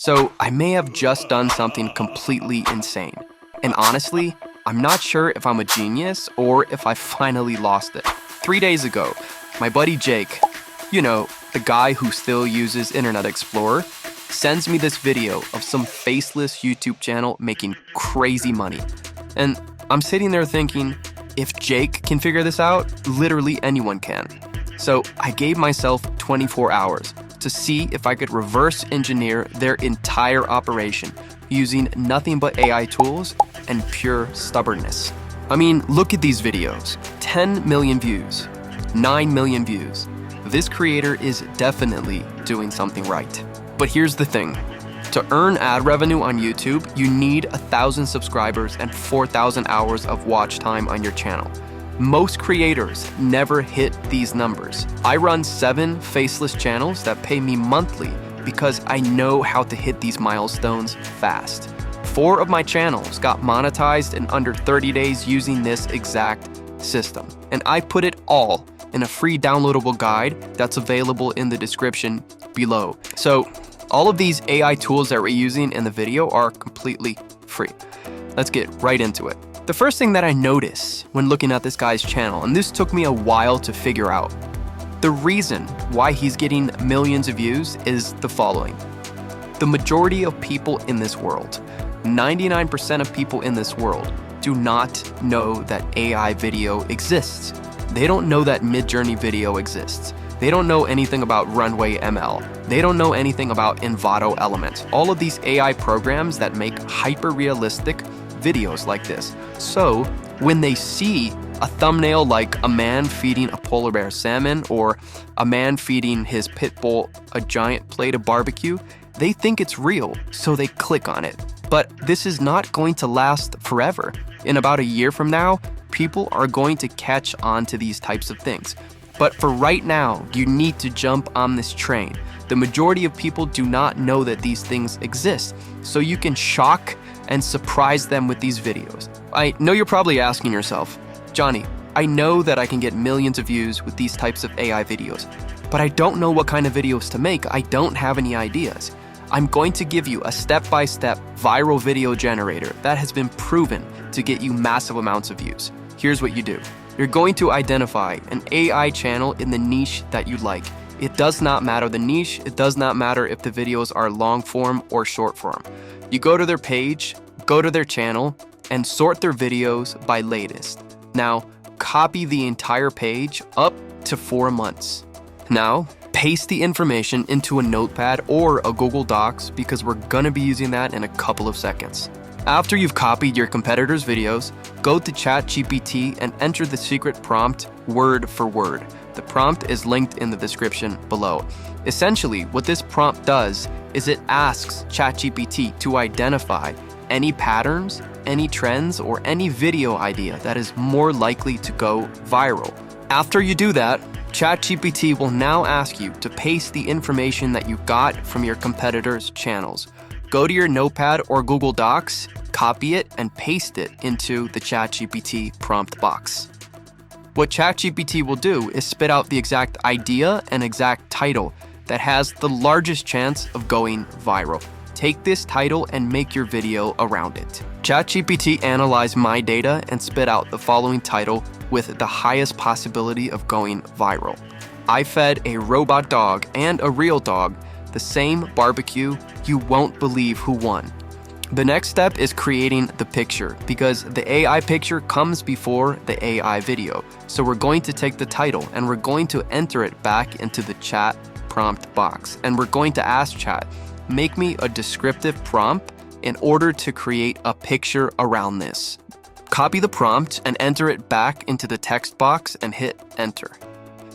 So I may have just done something completely insane. And honestly, I'm not sure if I'm a genius or if I finally lost it. 3 days ago, my buddy Jake, the guy who still uses Internet Explorer, sends me this video of some faceless YouTube channel making crazy money. And I'm sitting there thinking, if Jake can figure this out, literally anyone can. So I gave myself 24 hours to see if I could reverse engineer their entire operation using nothing but AI tools and pure stubbornness. I mean, look at these videos. 10 million views, 9 million views. This creator is definitely doing something right. But here's the thing. To earn ad revenue on YouTube, you need 1,000 subscribers and 4,000 hours of watch time on your channel. Most creators never hit these numbers. I run 7 faceless channels that pay me monthly because I know how to hit these milestones fast. 4 of my channels got monetized in under 30 days using this exact system. And I put it all in a free downloadable guide that's available in the description below. So all of these AI tools that we're using in the video are completely free. Let's get right into it. The first thing that I notice when looking at this guy's channel, and this took me a while to figure out, the reason why he's getting millions of views is the following. The majority of people in this world, 99% of people in this world, do not know that AI video exists. They don't know that Midjourney video exists. They don't know anything about Runway ML. They don't know anything about Envato Element. All of these AI programs that make hyper-realistic videos like this. So when they see a thumbnail like a man feeding a polar bear salmon or a man feeding his pit bull a giant plate of barbecue, they think it's real, so they click on it. But this is not going to last forever. In about a year from now, people are going to catch on to these types of things. But for right now, you need to jump on this train. The majority of people do not know that these things exist, so you can shock and surprise them with these videos. I know you're probably asking yourself, Johnny, I know that I can get millions of views with these types of AI videos, but I don't know what kind of videos to make. I don't have any ideas. I'm going to give you a step-by-step viral video generator that has been proven to get you massive amounts of views. Here's what you do. You're going to identify an AI channel in the niche that you like. It does not matter the niche. It does not matter if the videos are long form or short form. You go to their page, go to their channel, and sort their videos by latest. Now, copy the entire page up to 4 months. Now, paste the information into a notepad or a Google Docs because we're gonna be using that in a couple of seconds. After you've copied your competitors' videos, go to ChatGPT and enter the secret prompt word for word. The prompt is linked in the description below. Essentially, what this prompt does is it asks ChatGPT to identify any patterns, any trends, or any video idea that is more likely to go viral. After you do that, ChatGPT will now ask you to paste the information that you got from your competitors' channels. Go to your notepad or Google Docs, copy it, and paste it into the ChatGPT prompt box. What ChatGPT will do is spit out the exact idea and exact title that has the largest chance of going viral. Take this title and make your video around it. ChatGPT analyzed my data and spit out the following title with the highest possibility of going viral. I fed a robot dog and a real dog the same barbecue. You won't believe who won. The next step is creating the picture because the AI picture comes before the AI video. So we're going to take the title and we're going to enter it back into the chat prompt box. And we're going to ask chat, make me a descriptive prompt in order to create a picture around this. Copy the prompt and enter it back into the text box and hit enter.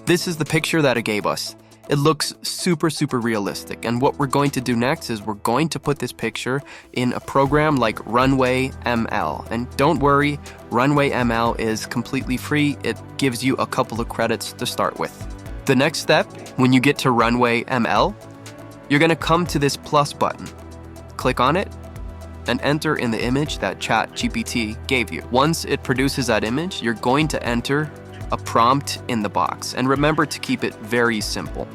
This is the picture that it gave us. It looks super realistic. And what we're going to do next is we're going to put this picture in a program like Runway ML. And don't worry, Runway ML is completely free. It gives you a couple of credits to start with. The next step, when you get to Runway ML, you're gonna come to this plus button. Click on it and enter in the image that ChatGPT gave you. Once it produces that image, you're going to enter a prompt in the box. And remember to keep it very simple.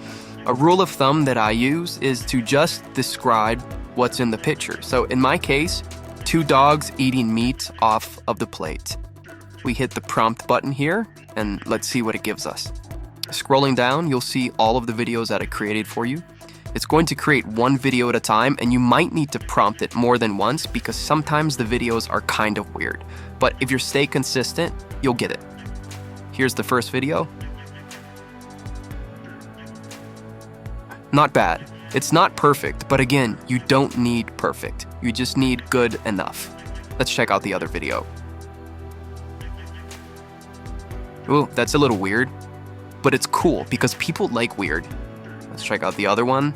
A rule of thumb that I use is to just describe what's in the picture. So in my case, 2 dogs eating meat off of the plate. We hit the prompt button here, and let's see what it gives us. Scrolling down, you'll see all of the videos that I created for you. It's going to create one video at a time, and you might need to prompt it more than once because sometimes the videos are kind of weird. But if you stay consistent, you'll get it. Here's the first video. Not bad. It's not perfect, but again, you don't need perfect. You just need good enough. Let's check out the other video. Ooh, that's a little weird, but it's cool because people like weird. Let's check out the other one.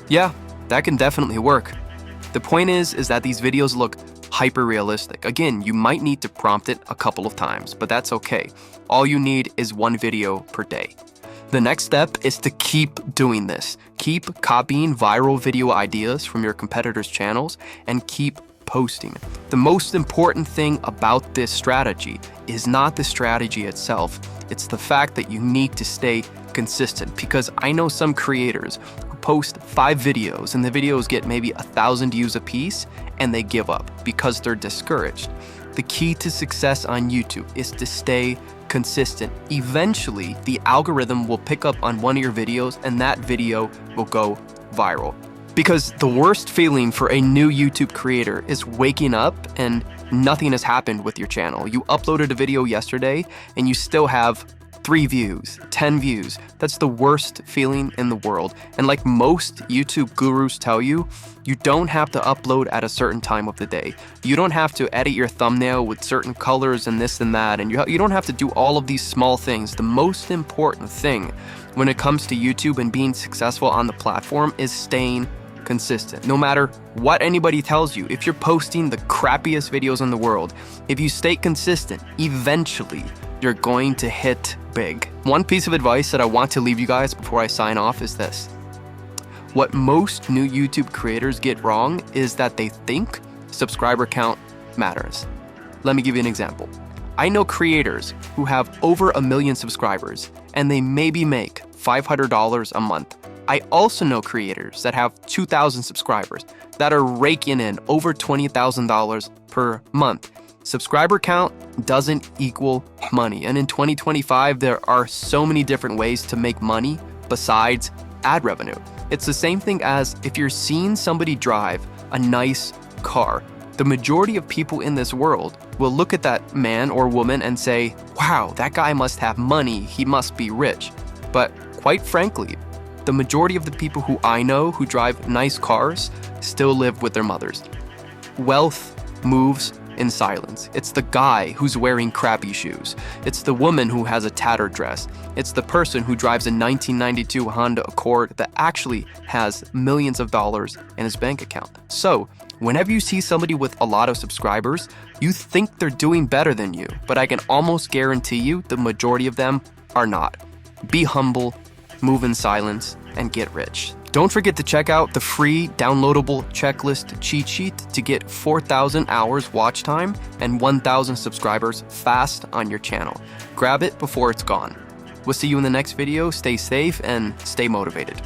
Yeah, that can definitely work. The point is that these videos look hyper realistic. Again, you might need to prompt it a couple of times, but that's okay. All you need is 1 video per day. The next step is to keep doing this. Keep copying viral video ideas from your competitors' channels and keep posting. The most important thing about this strategy is not the strategy itself. It's the fact that you need to stay consistent, because I know some creators who post 5 videos and the videos get maybe 1,000 views a piece and they give up because they're discouraged. The key to success on YouTube is to stay consistent. Eventually, the algorithm will pick up on one of your videos and that video will go viral. Because the worst feeling for a new YouTube creator is waking up and nothing has happened with your channel. You uploaded a video yesterday and you still have 3 views, 10 views. That's the worst feeling in the world. And like most YouTube gurus tell you, you don't have to upload at a certain time of the day. You don't have to edit your thumbnail with certain colors and this and that. And you don't have to do all of these small things. The most important thing when it comes to YouTube and being successful on the platform is staying consistent. No matter what anybody tells you, if you're posting the crappiest videos in the world, if you stay consistent, eventually you're going to hit big. One piece of advice that I want to leave you guys before I sign off is this. What most new YouTube creators get wrong is that they think subscriber count matters. Let me give you an example. I know creators who have over 1 million subscribers and they maybe make $500 a month. I also know creators that have 2,000 subscribers that are raking in over $20,000 per month. Subscriber count doesn't equal money. And in 2025, there are so many different ways to make money besides ad revenue. It's the same thing as if you're seeing somebody drive a nice car. The majority of people in this world will look at that man or woman and say, wow, that guy must have money, he must be rich. But quite frankly, the majority of the people who I know who drive nice cars still live with their mothers. Wealth moves in silence. It's the guy who's wearing crappy shoes. It's the woman who has a tattered dress. It's the person who drives a 1992 Honda Accord that actually has millions of dollars in his bank account. So, whenever you see somebody with a lot of subscribers, you think they're doing better than you, but I can almost guarantee you the majority of them are not. Be humble, move in silence, and get rich. Don't forget to check out the free downloadable checklist cheat sheet to get 4,000 hours watch time and 1,000 subscribers fast on your channel. Grab it before it's gone. We'll see you in the next video. Stay safe and stay motivated.